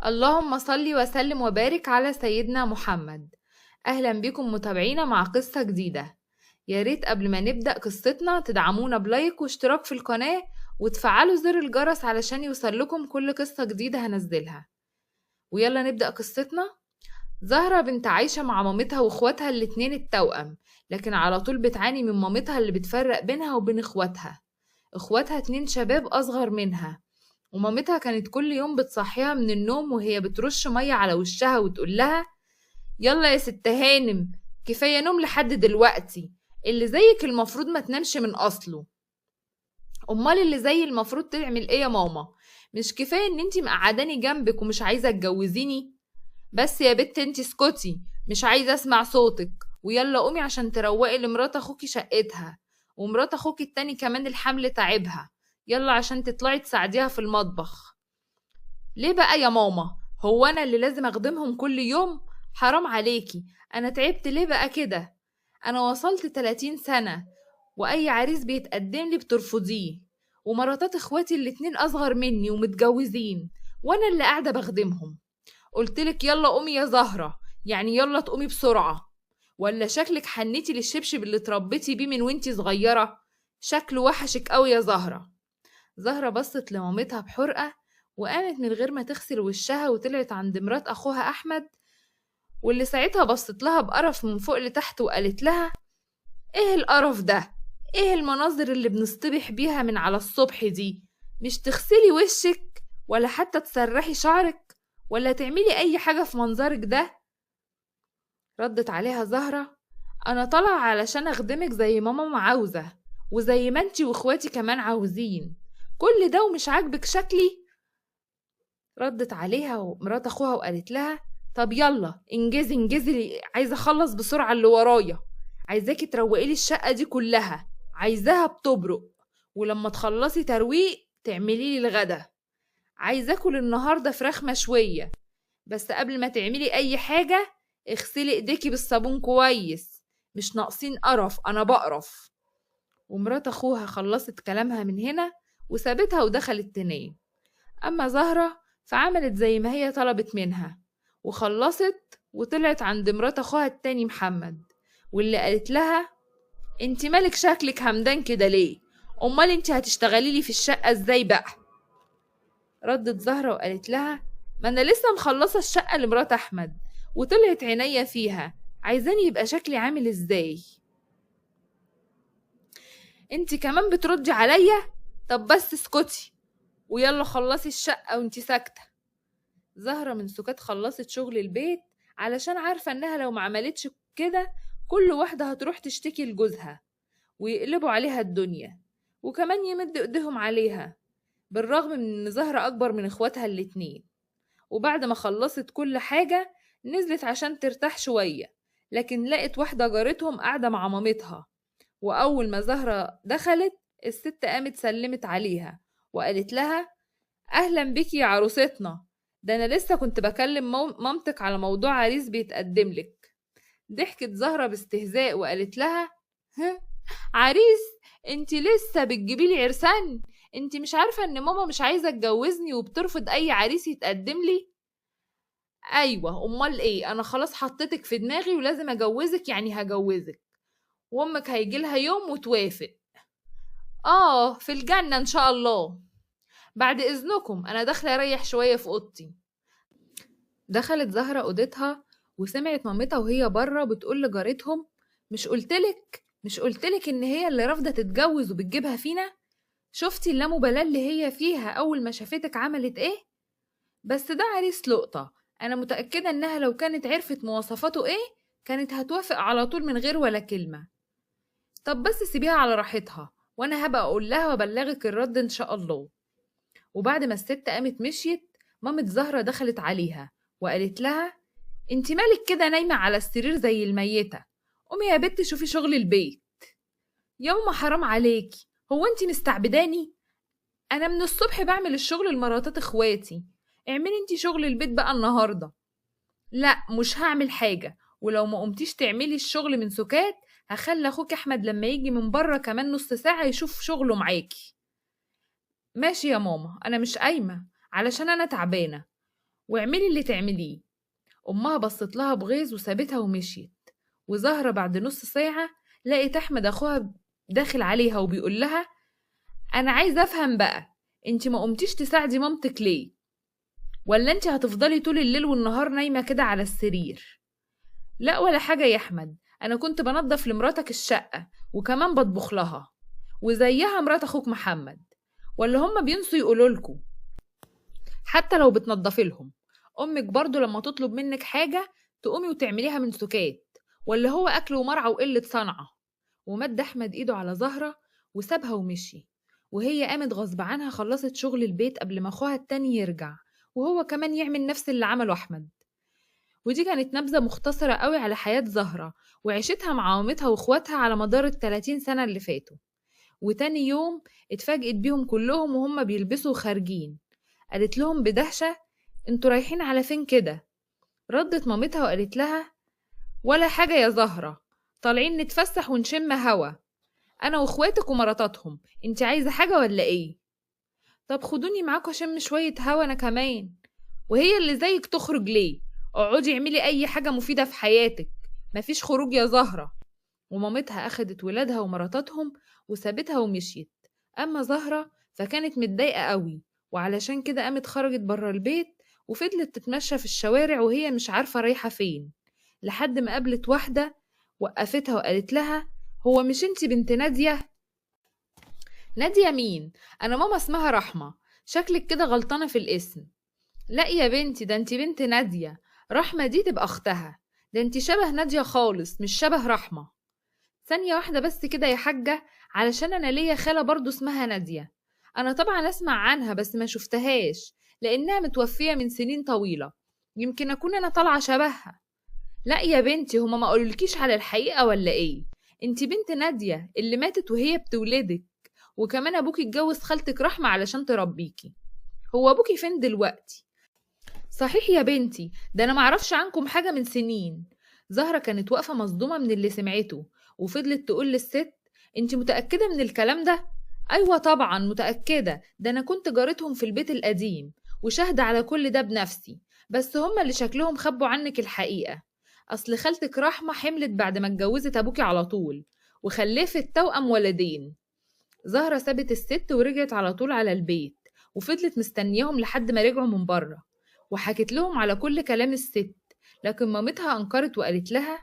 اللهم صل وسلم وبارك على سيدنا محمد. أهلا بكم متابعينا مع قصة جديدة. يا ريت قبل ما نبدأ قصتنا تدعمونا بلايك واشتراك في القناة وتفعلوا زر الجرس علشان يوصل لكم كل قصة جديدة هنزلها. ويلا نبدأ قصتنا. زهرة بنت عايشة مع مامتها واخواتها الاتنين التوأم، لكن على طول بتعاني من مامتها اللي بتفرق بينها وبين اخواتها 2 شباب أصغر منها، ومامتها كانت كل يوم بتصحيها من النوم وهي بترش مية على وشها وتقول لها: يلا يا ست هانم، كفاية نوم لحد دلوقتي، اللي زيك المفروض ما تنامش من أصله. أمال اللي زي المفروض تعمل ايه يا ماما؟ مش كفاية ان انتي مقعداني جنبك ومش عايزة تجوزيني؟ بس يا بت انتي اسكتي، مش عايزة اسمع صوتك، ويلا قومي عشان تروقي لمرات اخوكي شقتها، ومرات اخوكي التاني كمان الحمل تعبها، يلا عشان تطلعي تساعديها في المطبخ. ليه بقى يا ماما؟ هو انا اللي لازم اخدمهم كل يوم؟ حرام عليكي، انا تعبت ليه بقى كده؟ انا وصلت 30 سنة واي عريس بيتقدم لي بترفضيه، ومراتات اخواتي الاتنين اصغر مني ومتجوزين، وانا اللي قاعدة بخدمهم. قلتلك يلا قومي يا زهرة، يعني يلا تقومي بسرعة، ولا شكلك حنيتي للشبشب اللي اتربيتي بيه من وانتي صغيرة؟ شكله وحشك قوي يا زهرة. زهرة بصت لمامتها بحرقة وقامت من غير ما تغسل وشها وطلعت عند مرات أخوها أحمد، واللي ساعتها بصت لها بقرف من فوق لتحت وقالت لها: ايه القرف ده؟ ايه المناظر اللي بنصطبح بيها من على الصبح دي؟ مش تغسلي وشك ولا حتى تسرحي شعرك ولا تعملي أي حاجة في منظرك ده؟ ردت عليها زهرة: أنا طالعة علشان أخدمك زي ما ماما عاوزة، وزي ما انتي واخواتي كمان عاوزين، كل ده ومش عاجبك شكلي؟ ردت عليها مرات اخوها وقالت لها: طب يلا انجزي انجزي، عايزه اخلص بسرعه اللي ورايا، عايزاكي تروقي لي الشقه دي كلها، عايزاها بتبرق، ولما تخلصي ترويق تعملي لي الغدا، عايزه اكل النهارده فراخ مشويه، بس قبل ما تعملي اي حاجه اغسلي ايديكي بالصابون كويس، مش ناقصين قرف، انا بقرف. ومرات اخوها خلصت كلامها من هنا وسابتها ودخلت تنام. أما زهرة فعملت زي ما هي طلبت منها وخلصت وطلعت عند مرات أخوها التاني محمد، واللي قالت لها: انت مالك شكلك همدان كده ليه؟ أمال انت هتشتغلي لي في الشقة ازاي بقى؟ ردت زهرة وقالت لها: ما أنا لسه مخلصة الشقة لمرات أحمد وطلعت عينيا فيها، عايزاني يبقى شكلي عامل ازاي؟ انت كمان بتردي عليا؟ طب بس اسكتي ويلا خلصي الشقة وانتي ساكتة. زهرة من سكات خلصت شغل البيت علشان عارفة انها لو ما عملتش كده كل واحدة هتروح تشتكي لجوزها ويقلبوا عليها الدنيا، وكمان يمد ايديهم عليها، بالرغم من ان زهرة اكبر من اخواتها الاتنين. وبعد ما خلصت كل حاجة نزلت عشان ترتاح شوية، لكن لقت واحدة جارتهم قاعدة مع مامتها، وأول ما زهرة دخلت الست قامت سلمت عليها وقالت لها: أهلا بيكي يا عروستنا، ده أنا لسه كنت بكلم مامتك على موضوع عريس بيتقدم لك. ضحكت زهرة باستهزاء وقالت لها: ها، عريس؟ انتي لسه بتجيبيلي عرسان؟ انتي مش عارفة ان ماما مش عايزة تجوزني وبترفض اي عريس يتقدم لي؟ ايوه امال ايه، انا خلاص حطيتك في دماغي ولازم اجوزك، يعني هجوزك، وامك هيجيلها يوم وتوافق. في الجنة ان شاء الله. بعد اذنكم انا داخله اريح شويه في اوضتي. دخلت زهرة اوضتها وسمعت مامتها وهي بره بتقول لجارتهم: مش قلتلك ان هي اللي رافضه تتجوز وبتجيبها فينا؟ شفتي اللامبالاه اللي هي فيها اول ما شافتك عملت ايه؟ بس ده عريس لقطه، انا متاكده انها لو كانت عرفت مواصفاته ايه كانت هتوافق على طول من غير ولا كلمه. طب بس سيبيها على راحتها وانا هبقى اقول لها وابلغك الرد ان شاء الله. وبعد ما الست قامت مشيت مامة زهرة دخلت عليها وقالت لها: انت مالك كده نايمة على السرير زي الميتة؟ قومي يا بت شوفي شغل البيت. يا ماما حرام عليكي، هو انت مستعبداني؟ انا من الصبح بعمل الشغل لمراتات اخواتي، اعملي انت شغل البيت بقى النهاردة. لا مش هعمل حاجة، ولو ما قمتيش تعملي الشغل من سكات هخلي اخوك احمد لما يجي من بره كمان نص ساعة يشوف شغله معاكي. ماشي يا ماما، انا مش قايمة علشان انا تعبانة. واعملي اللي تعمليه. أمها بصت لها بغيظ وسابتها ومشيت. وزهرة بعد نص ساعة لقيت أحمد أخوها داخل عليها وبيقول لها: أنا عايزة أفهم بقى، انتي ما قمتيش تساعدي مامتك ليه؟ ولا انتي هتفضلي طول الليل والنهار نايمة كده على السرير؟ لا ولا حاجة يا أحمد، أنا كنت بنظف لمراتك الشقة وكمان بطبخ لها، وزيها مرات أخوك محمد. ولا هما بينسوا يقولولكوا حتى لو بتنضفي لهم؟ أمك برضو لما تطلب منك حاجة تقومي وتعمليها من سكات، ولا هو أكل ومرعى وقلة صنعة؟ ومد أحمد إيده على زهرة وسابها ومشي، وهي قامت غصب عنها خلصت شغل البيت قبل ما أخوها التاني يرجع وهو كمان يعمل نفس اللي عمله أحمد. ودي كانت نبذة مختصرة قوي على حياة زهرة وعيشتها مع مامتها واخواتها على مدار ال30 سنة اللي فاتوا. وتاني يوم اتفاجئت بيهم كلهم وهم بيلبسوا خارجين. قالت لهم بدهشة: انتوا رايحين على فين كده؟ ردت مامتها وقالت لها: ولا حاجة يا زهرة، طالعين نتفسح ونشم هوا انا واخواتك ومراتاتهم، انت عايزة حاجة ولا ايه؟ طب خدوني معاكوا اشم شوية هوا انا كمان. وهي اللي زيك تخرج ليه؟ اقعدي اعملي اي حاجة مفيدة في حياتك، مفيش خروج يا زهرة. ومامتها اخدت ولادها ومراتاتهم وسابتها ومشيت. اما زهرة فكانت متضايقة قوي، وعلشان كده قامت خرجت برا البيت وفضلت تتمشى في الشوارع وهي مش عارفة رايحة فين، لحد ما قابلت واحدة وقفتها وقالت لها: هو مش انتي بنت نادية؟ نادية مين؟ انا ماما اسمها رحمة، شكلك كده غلطانة في الاسم. لا يا بنتي، ده انتي بنت نادية، رحمة دي تبقى اختها، ده انتي شبه نادية خالص مش شبه رحمة. ثانية واحدة بس كده يا حاجة، علشان أنا ليا خالة برضو اسمها نادية. أنا طبعا أسمع عنها بس ما شفتهاش لأنها متوفية من سنين طويلة، يمكن أكون أنا طالعة شبهها. لا يا بنتي، هما ما قولولكيش على الحقيقة ولا إيه؟ انتي بنت نادية اللي ماتت وهي بتولدك، وكمان أبوكي اتجوز خالتك رحمة علشان تربيكي. هو أبوكي فين دلوقتي؟ صحيح يا بنتي، ده أنا معرفش عنكم حاجة من سنين. زهرة كانت واقفة مصدومة من اللي سمعته وفضلت تقول للست: انتي متأكدة من الكلام ده؟ أيوة طبعا متأكدة، ده أنا كنت جارتهم في البيت القديم وشاهدة على كل ده بنفسي، بس هما اللي شكلهم خبوا عنك الحقيقة. أصل خالتك رحمة حملت بعد ما اتجوزت أبوكي على طول وخلفت توأم ولدين. زهرة سابت الست ورجعت على طول على البيت وفضلت مستنياهم لحد ما رجعوا من بره، وحكت لهم على كل كلام الست. لكن مامتها أنكرت وقالت لها: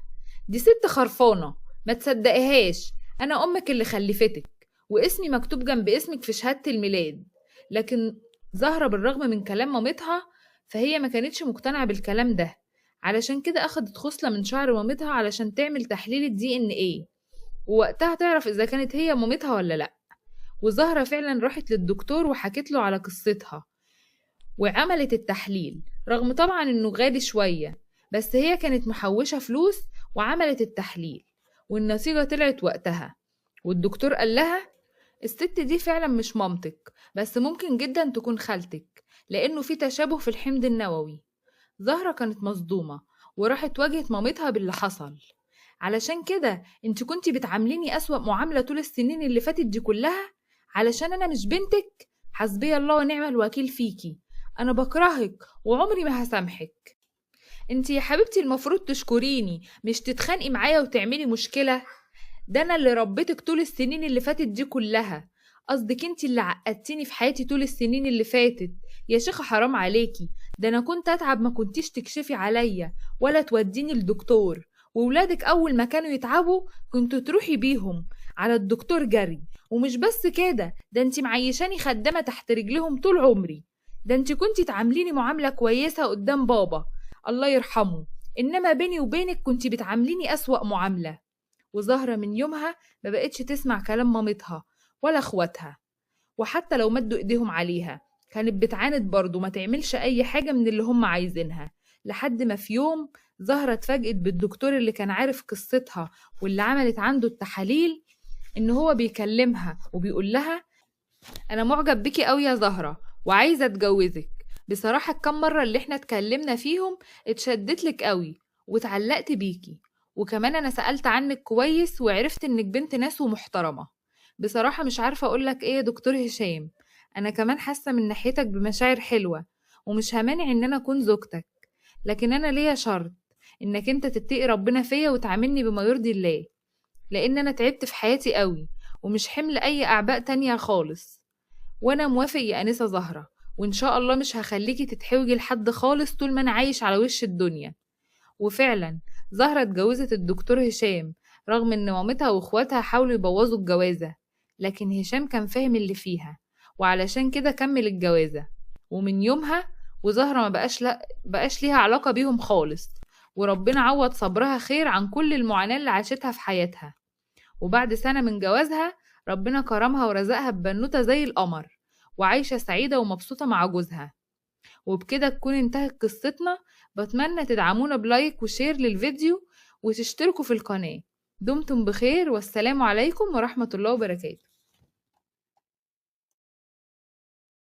دي ست خرفانة، ما تصدقيهاش، أنا أمك اللي خلفتك واسمي مكتوب جنب اسمك في شهادة الميلاد. لكن زهرة بالرغم من كلام مامتها فهي ما كانتش مقتنعة بالكلام ده، علشان كده أخدت خصلة من شعر مامتها علشان تعمل تحليل الدي ان ايه، ووقتها تعرف إذا كانت هي مامتها ولا لأ. وزهرة فعلا راحت للدكتور وحكت له على قصتها وعملت التحليل، رغم طبعا انه غالي شوية، بس هي كانت محوشة فلوس وعملت التحليل والنتيجة طلعت وقتها. والدكتور قال لها: الست دي فعلا مش مامتك، بس ممكن جدا تكون خالتك لانه في تشابه في الحمض النووي. زهرة كانت مصدومة وراحت واجهت مامتها باللي حصل. علشان كده انت كنتي بتعامليني أسوأ معاملة طول السنين اللي فاتت دي كلها علشان انا مش بنتك؟ حسبي الله ونعم الوكيل فيكي، انا بكرهك وعمري ما هسامحك. انتي يا حبيبتي المفروض تشكريني مش تتخانقي معايا وتعملي مشكلة. ده انا اللي ربيتك طول السنين اللي فاتت دي كلها، قصدك انتي اللي عقدتيني في حياتي طول السنين اللي فاتت. يا شيخة حرام عليكي، ده انا كنت اتعب ما كنتيش تكشفي عليا ولا توديني الدكتور، وولادك اول ما كانوا يتعبوا كنت تروحي بيهم على الدكتور جري. ومش بس كده، ده انتي معيشاني خدامة تحت رجلهم طول عمري، ده انتي كنتي تعامليني معاملة كويسة قدام بابا الله يرحمه، انما بيني وبينك كنتي بتعامليني اسوأ معاملة. وزهرة من يومها ما بقتش تسمع كلام مامتها ولا اخواتها، وحتى لو مدوا ايديهم عليها كانت بتعاند برضو ما تعملش اي حاجة من اللي هم عايزينها. لحد ما في يوم زهرة اتفاجئت بالدكتور اللي كان عارف قصتها واللي عملت عنده التحاليل ان هو بيكلمها وبيقول لها: انا معجب بيكي قوي يا زهرة وعايزة اتجوزك. بصراحة الكام مرة اللي احنا اتكلمنا فيهم اتشدت لك قوي واتعلقت بيكي، وكمان انا سألت عنك كويس وعرفت انك بنت ناس ومحترمة. بصراحة مش عارفة اقولك ايه يا دكتور هشام، انا كمان حاسة من ناحيتك بمشاعر حلوة، ومش همانع ان انا اكون زوجتك، لكن انا ليا شرط، انك انت تتقي ربنا فيا وتعاملني بما يرضي الله، لان انا تعبت في حياتي قوي ومش حمل اي اعباء تانية خالص. وانا موافق يا انسة زهرة، وان شاء الله مش هخليكي تتحوجي لحد خالص طول ما انا عايش على وش الدنيا. وفعلا زهرة اتجوزت الدكتور هشام، رغم ان مامتها واخواتها حاولوا يبوظوا الجوازة، لكن هشام كان فاهم اللي فيها، وعلشان كده كمل الجوازة. ومن يومها وزهرة ما بقاش ليها علاقة بيهم خالص، وربنا عوض صبرها خير عن كل المعاناة اللي عاشتها في حياتها. وبعد سنة من جوازها ربنا كرمها ورزقها ببنوتة زي القمر، وعايشة سعيدة ومبسوطة مع جوزها. وبكده تكون انتهت قصتنا. بتمنى تدعمونا بلايك وشير للفيديو وتشتركوا في القناة. دمتم بخير، والسلام عليكم ورحمة الله وبركاته.